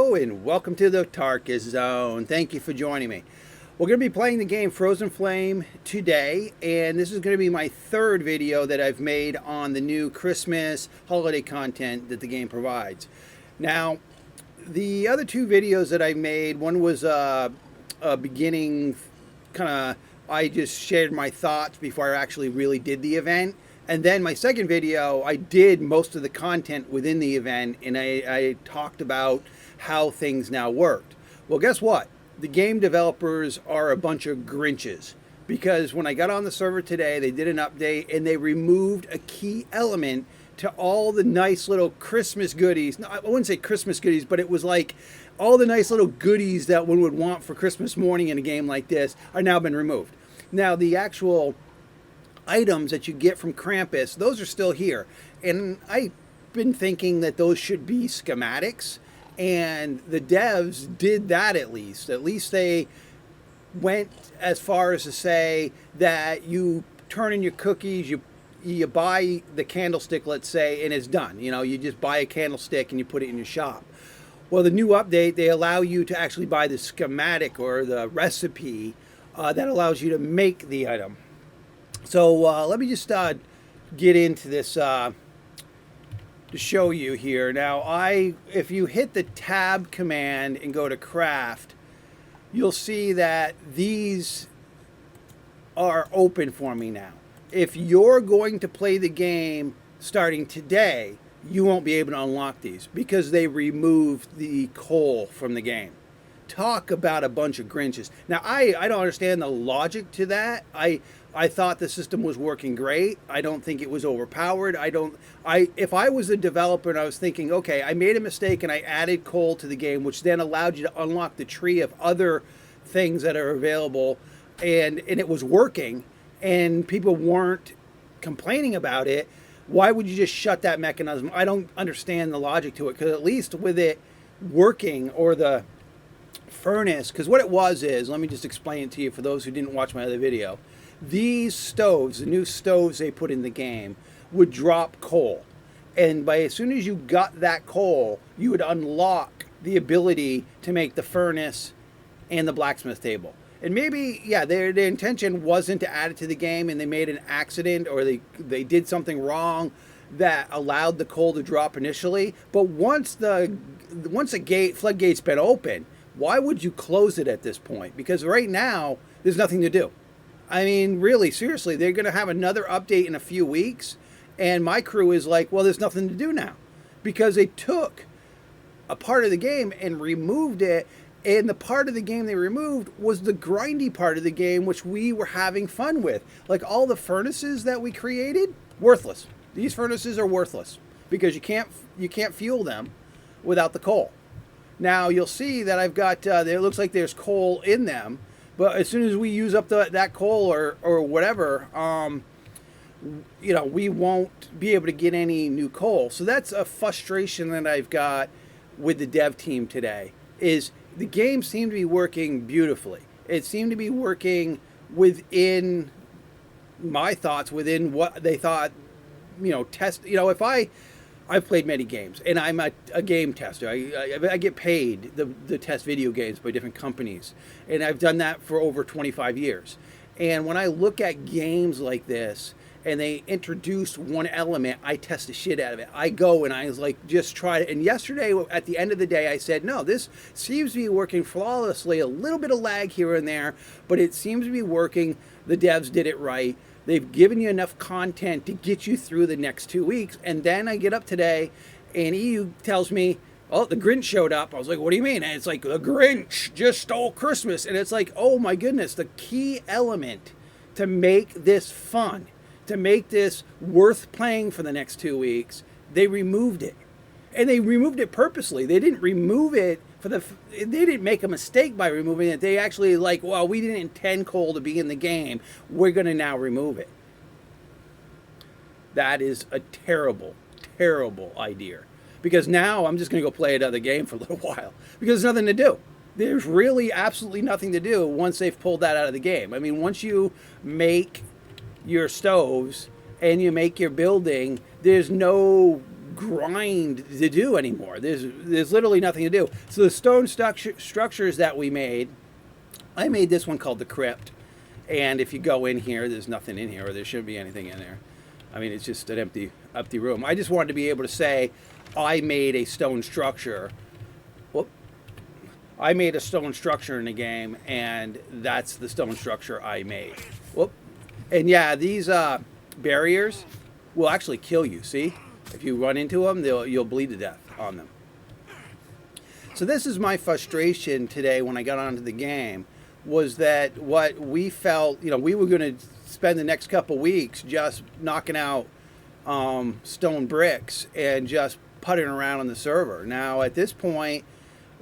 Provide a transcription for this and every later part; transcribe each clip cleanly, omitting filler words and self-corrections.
Hello and welcome to the Tarkis Zone. Thank you for joining me. We're going to be playing the game Frozen Flame today, and this is going to be my third video that I've made on the new Christmas holiday content that the game provides. Now, the other two videos that I made, one was a beginning kind of, I just shared my thoughts before I actually really did the event. And then my second video, I did most of the content within the event, and I talked about how things now worked. Well, guess what? The game developers are a bunch of Grinches, because when I got on the server today, they did an update and they removed a key element to all the nice little Christmas goodies. No, I wouldn't say Christmas goodies, but it was like all the nice little goodies that one would want for Christmas morning in a game like this are now been removed. Now, the actual items that you get from Krampus, those are still here. And I've been thinking that those should be schematics. And the devs did that at least. At least they went as far as to say that you turn in your cookies, you buy the candlestick, let's say, and it's done. You know, you just buy a candlestick and you put it in your shop. Well, the new update, they allow you to actually buy the schematic or the recipe that allows you to make the item. So let me just get into this to show you here. Now, if you hit the tab command and go to craft, you'll see that these are open for me now. If you're going to play the game starting today, you won't be able to unlock these because they removed the coal from the game. Talk about a bunch of Grinches. Now, I don't understand the logic to that. I thought the system was working great. I don't think it was overpowered. If I was a developer and I was thinking, okay, I made a mistake and I added coal to the game, which then allowed you to unlock the tree of other things that are available, and it was working, and people weren't complaining about it, why would you just shut that mechanism? I don't understand the logic to it, because at least with it working, or the furnace, because what it was is, let me just explain it to you for those who didn't watch my other video. These stoves, the new stoves they put in the game, would drop coal. And as soon as you got that coal, you would unlock the ability to make the furnace and the blacksmith table. And maybe, yeah, their intention wasn't to add it to the game, and they made an accident, or they did something wrong that allowed the coal to drop initially. But once the floodgate's been open, why would you close it at this point? Because right now, there's nothing to do. I mean, really, seriously, they're going to have another update in a few weeks, and my crew is like, well, there's nothing to do now. Because they took a part of the game and removed it, and the part of the game they removed was the grindy part of the game, which we were having fun with. Like, all the furnaces that we created, worthless. These furnaces are worthless, because you can't fuel them without the coal. Now, you'll see that I've got, it looks like there's coal in them, but as soon as we use up that coal or whatever, you know, we won't be able to get any new coal. So that's a frustration that I've got with the dev team today, is the game seemed to be working beautifully. It seemed to be working within my thoughts, within what they thought, you know, if I've played many games, and I'm a game tester. I get paid to test video games by different companies, and I've done that for over 25 years. And when I look at games like this, and they introduce one element, I test the shit out of it. I go and I was like, just try it. And yesterday, at the end of the day, I said, no, this seems to be working flawlessly. A little bit of lag here and there, but it seems to be working. The devs did it right. They've given you enough content to get you through the next 2 weeks. And then I get up today, and EU tells me, oh, the Grinch showed up. I was like, what do you mean? And it's like, the Grinch just stole Christmas. And it's like, oh my goodness, the key element to make this fun, to make this worth playing for the next 2 weeks, they removed it. And they removed it purposely. They didn't remove it they didn't make a mistake by removing it. They actually like, well, we didn't intend coal to be in the game. We're going to now remove it. That is a terrible, terrible idea. Because now I'm just going to go play another game for a little while. Because there's nothing to do. There's really absolutely nothing to do once they've pulled that out of the game. I mean, once you make your stoves and you make your building, there's no grind to do anymore. There's literally nothing to do. So the stone structures that we made, I made this one called the Crypt. And if you go in here, there's nothing in here, or there shouldn't be anything in there. I mean, it's just an empty room. I just wanted to be able to say, I made a stone structure. Whoop. I made a stone structure in the game, and that's the stone structure I made. Whoop. And yeah, these barriers will actually kill you. See? If you run into them, you'll bleed to death on them. So this is my frustration today when I got onto the game, was that what we felt, we were going to spend the next couple weeks just knocking out stone bricks and just putting around on the server. Now, at this point,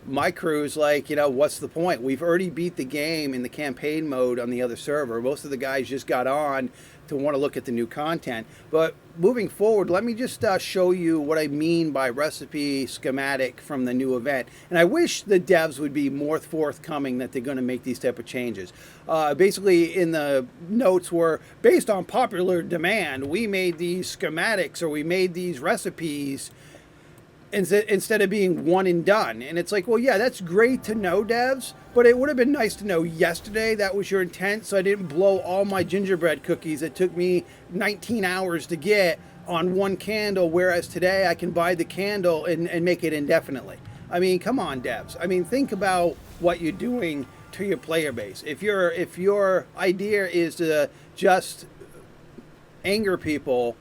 my crew's like, what's the point? We've already beat the game in the campaign mode on the other server. Most of the guys just got on to want to look at the new content. But moving forward, let me just show you what I mean by recipe schematic from the new event. And I wish the devs would be more forthcoming that they're going to make these type of changes. Basically, in the notes were, based on popular demand, we made these schematics, or we made these recipes instead of being one and done. And it's like, well, yeah, that's great to know, devs, but it would have been nice to know yesterday that was your intent, so I didn't blow all my gingerbread cookies that took me 19 hours to get on one candle, whereas today I can buy the candle and make it indefinitely. I mean, come on, devs. I mean, think about what you're doing to your player base. If your idea is to just anger people,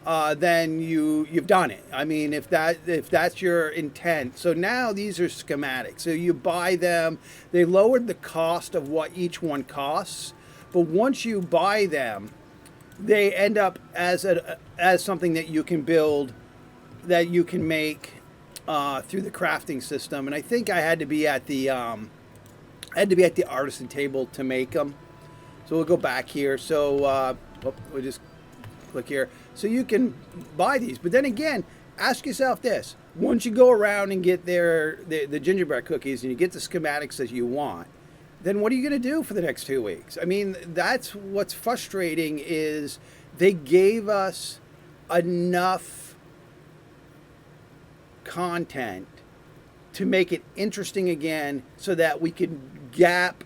then you've done it. I mean, if that's your intent. So now these are schematics. So you buy them. They lowered the cost of what each one costs, but once you buy them, they end up as something that you can build, that you can make through the crafting system. And I think I had to be at the artisan table to make them. So we'll go back here. So we'll just click here. So you can buy these. But then again, ask yourself this. Once you go around and get the gingerbread cookies and you get the schematics that you want, then what are you going to do for the next 2 weeks? I mean, that's what's frustrating, is they gave us enough content to make it interesting again so that we could gap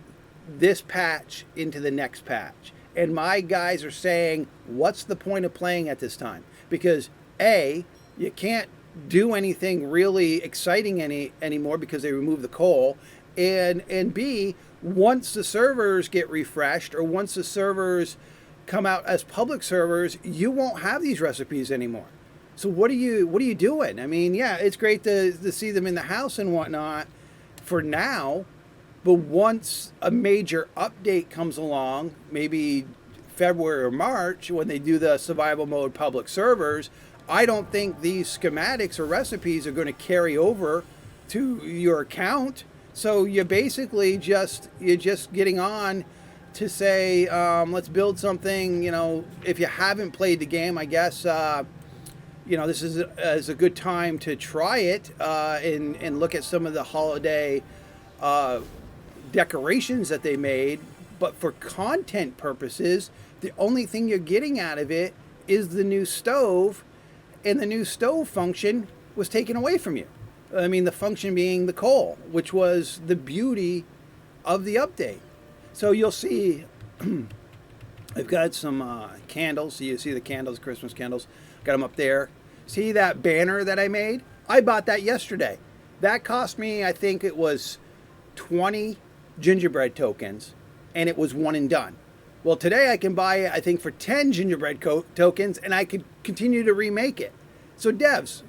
this patch into the next patch. And my guys are saying, what's the point of playing at this time? Because A, you can't do anything really exciting anymore because they removed the coal. And B, once the servers get refreshed, or once the servers come out as public servers, you won't have these recipes anymore. So what are you doing? I mean, yeah, it's great to see them in the house and whatnot for now. But once a major update comes along, maybe February or March, when they do the survival mode public servers, I don't think these schematics or recipes are going to carry over to your account. So you're basically you're just getting on to say, let's build something. If you haven't played the game, I guess this is a good time to try it and look at some of the holiday decorations that they made. But for content purposes, the only thing you're getting out of it is the new stove, and the new stove function was taken away from you. I mean, the function being the coal, which was the beauty of the update. So you'll see, I've got some candles. So you see the candles, Christmas candles. Got them up there. See that banner that I made? I bought that yesterday. That cost me, I think it was 20 gingerbread tokens, and it was one and done. Well, today I can buy it, I think, for 10 gingerbread tokens, and I could continue to remake it. So devs,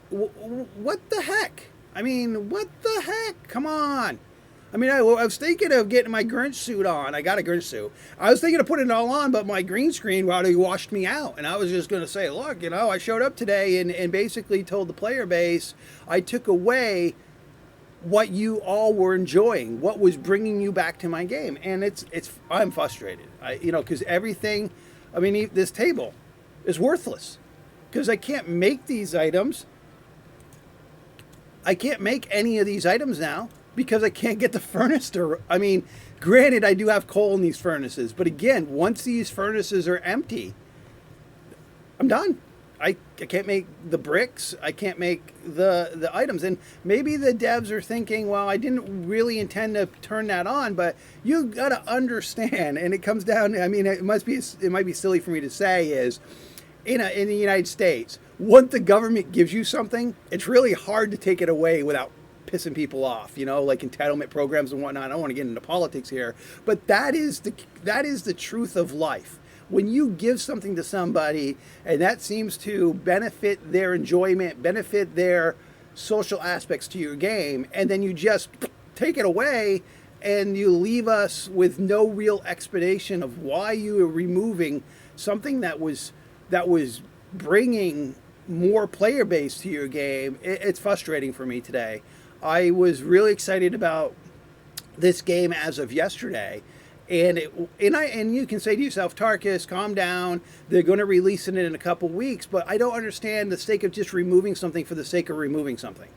what the heck? I mean, what the heck? Come on. I mean, I was thinking of getting my Grinch suit on. I got a Grinch suit. I was thinking of putting it all on, but my green screen already washed me out. And I was just going to say, look, I showed up today and basically told the player base I took away what you all were enjoying, what was bringing you back to my game. And I'm frustrated, because everything, this table is worthless because I can't make these items. I can't make any of these items now because I can't get the furnace to, granted, I do have coal in these furnaces, but again, once these furnaces are empty, I'm done. I can't make the bricks. I can't make the items. And maybe the devs are thinking, well, I didn't really intend to turn that on, but you got to understand. And it comes down, I mean, it might be silly for me to say is, in the United States, once the government gives you something, it's really hard to take it away without pissing people off, like entitlement programs and whatnot. I don't want to get into politics here, but that is the truth of life. When you give something to somebody and that seems to benefit their enjoyment, benefit their social aspects to your game, and then you just take it away and you leave us with no real explanation of why you are removing something that was bringing more player base to your game, it's frustrating for me today. I was really excited about this game as of yesterday. And you can say to yourself, Tarkis, calm down. They're going to release it in a couple weeks, but I don't understand the sake of just removing something for the sake of removing something.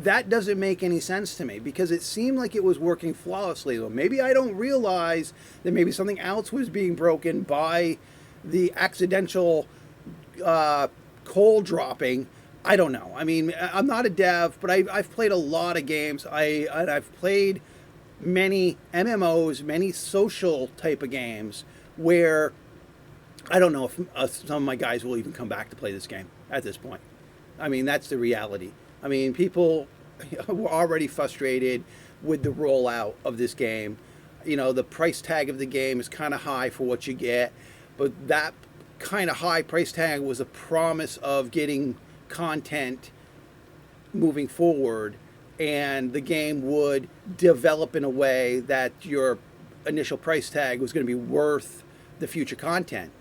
That doesn't make any sense to me because it seemed like it was working flawlessly. Well, maybe I don't realize that maybe something else was being broken by the accidental coal dropping. I don't know. I mean, I'm not a dev, but I've played a lot of games. I've played many MMOs, many social type of games where I don't know if some of my guys will even come back to play this game at this point. I mean, that's the reality. I mean, people were already frustrated with the rollout of this game. The price tag of the game is kind of high for what you get, but that kind of high price tag was a promise of getting content moving forward, and the game would develop in a way that your initial price tag was going to be worth the future content.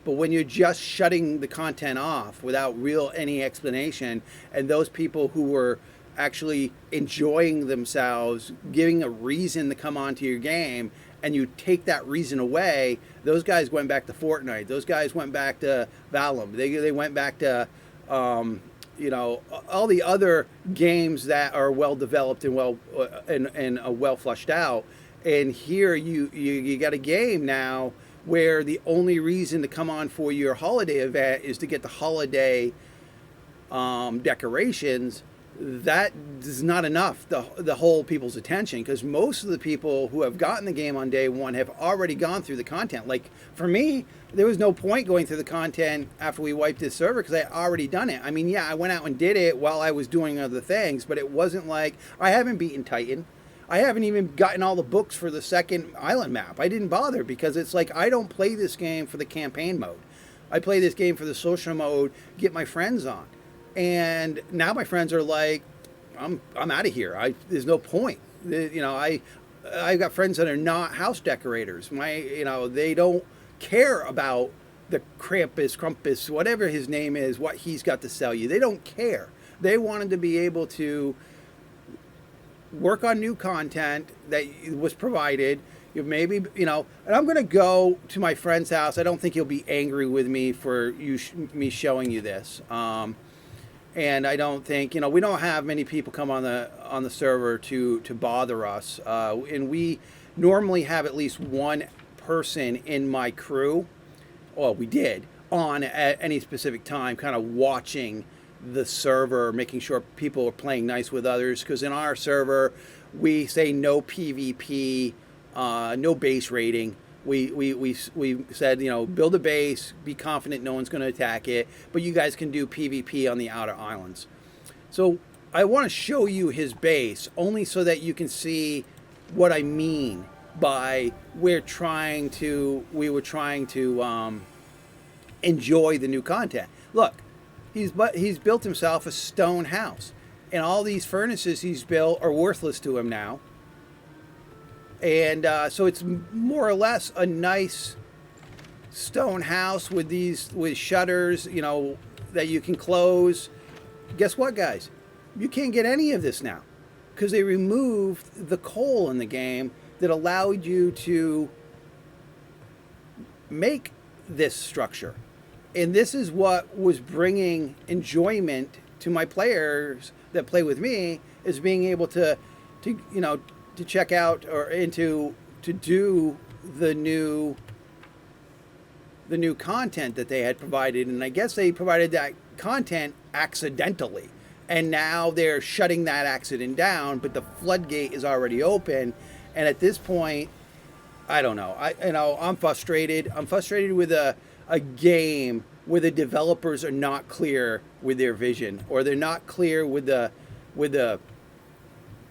But when you're just shutting the content off without any explanation, and those people who were actually enjoying themselves, giving a reason to come onto your game, and you take that reason away, those guys went back to Fortnite. Those guys went back to Valum. They went back to all the other games that are well developed and well flushed out. And here you got a game now where the only reason to come on for your holiday event is to get the holiday decorations. That is not enough to hold people's attention, because most of the people who have gotten the game on day one have already gone through the content. Like for me, there was no point going through the content after we wiped this server because I had already done it. I mean, yeah, I went out and did it while I was doing other things, but it wasn't like I haven't beaten Titan. I haven't even gotten all the books for the second island map. I didn't bother because it's like I don't play this game for the campaign mode. I play this game for the social mode, get my friends on. And now my friends are like, I'm out of here. There's no point. I've got friends that are not house decorators. They don't care about the Krampus, whatever his name is, what he's got to sell you. They don't care. They wanted to be able to work on new content that was provided. Maybe, and I'm going to go to my friend's house. I don't think he'll be angry with me for me showing you this. And I don't think, we don't have many people come on the server to bother us. And we normally have at least one person in my crew, well, we did, on at any specific time, kind of watching the server, making sure people are playing nice with others. Because in our server, we say no PvP, no base raiding. We said, build a base, be confident no one's going to attack it, but you guys can do PvP on the outer islands. So I want to show you his base only so that you can see what I mean by we were trying to enjoy the new content. Look, he's built himself a stone house, and all these furnaces he's built are worthless to him now. And so it's more or less a nice stone house with shutters, that you can close. Guess what, guys? You can't get any of this now because they removed the coal in the game that allowed you to make this structure. And this is what was bringing enjoyment to my players that play with me, is being able to check out or to do the new the new content that they had provided, and I guess they provided that content accidentally, and now they're shutting that accident down, but the floodgate is already open. And at this point, I don't know. I'm frustrated. I'm frustrated with a game where the developers are not clear with their vision, or they're not clear with the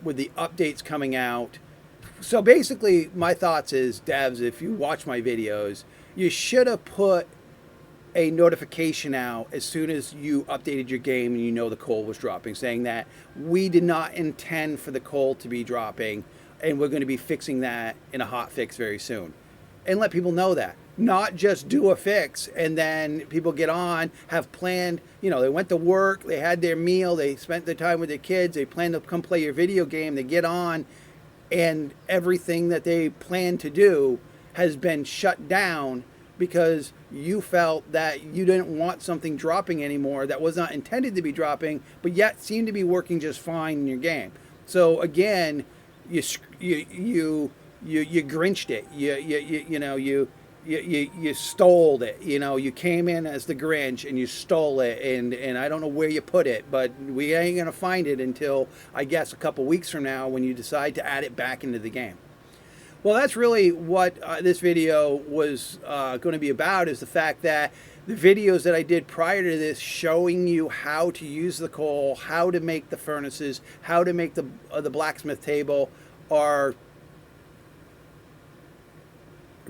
updates coming out. So basically, my thoughts is, devs, if you watch my videos, you should have put a notification out as soon as you updated your game and you know the coal was dropping, saying that we did not intend for the coal to be dropping, and we're going to be fixing that in a hot fix very soon. And let people know that. Not just do a fix and then people get on, have planned, they went to work, they had their meal, they spent their time with their kids, they plan to come play your video game, they get on, and everything that they planned to do has been shut down because you felt that you didn't want something dropping anymore that was not intended to be dropping, but yet seemed to be working just fine in your game. So again, you grinched it. You stole it. You came in as the Grinch and you stole it, and I don't know where you put it, but we ain't gonna find it until, I guess, a couple weeks from now when you decide to add it back into the game. Well, that's really what this video was going to be about, is the fact that the videos that I did prior to this showing you how to use the coal, how to make the furnaces, how to make the blacksmith table are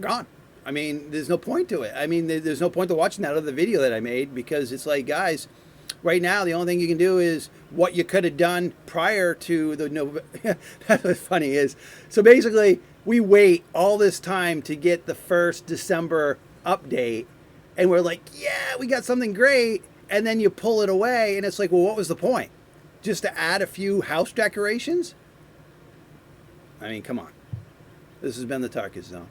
gone. I mean, there's no point to it. I mean, there's no point to watching that other video that I made, because it's like, guys, right now the only thing you can do is what you could have done prior to the That's what's funny is, so basically we wait all this time to get the first December update, and we're like, yeah, we got something great, and then you pull it away, and it's like, well, what was the point? Just to add a few house decorations? I mean, come on. This has been the Tarkis Zone.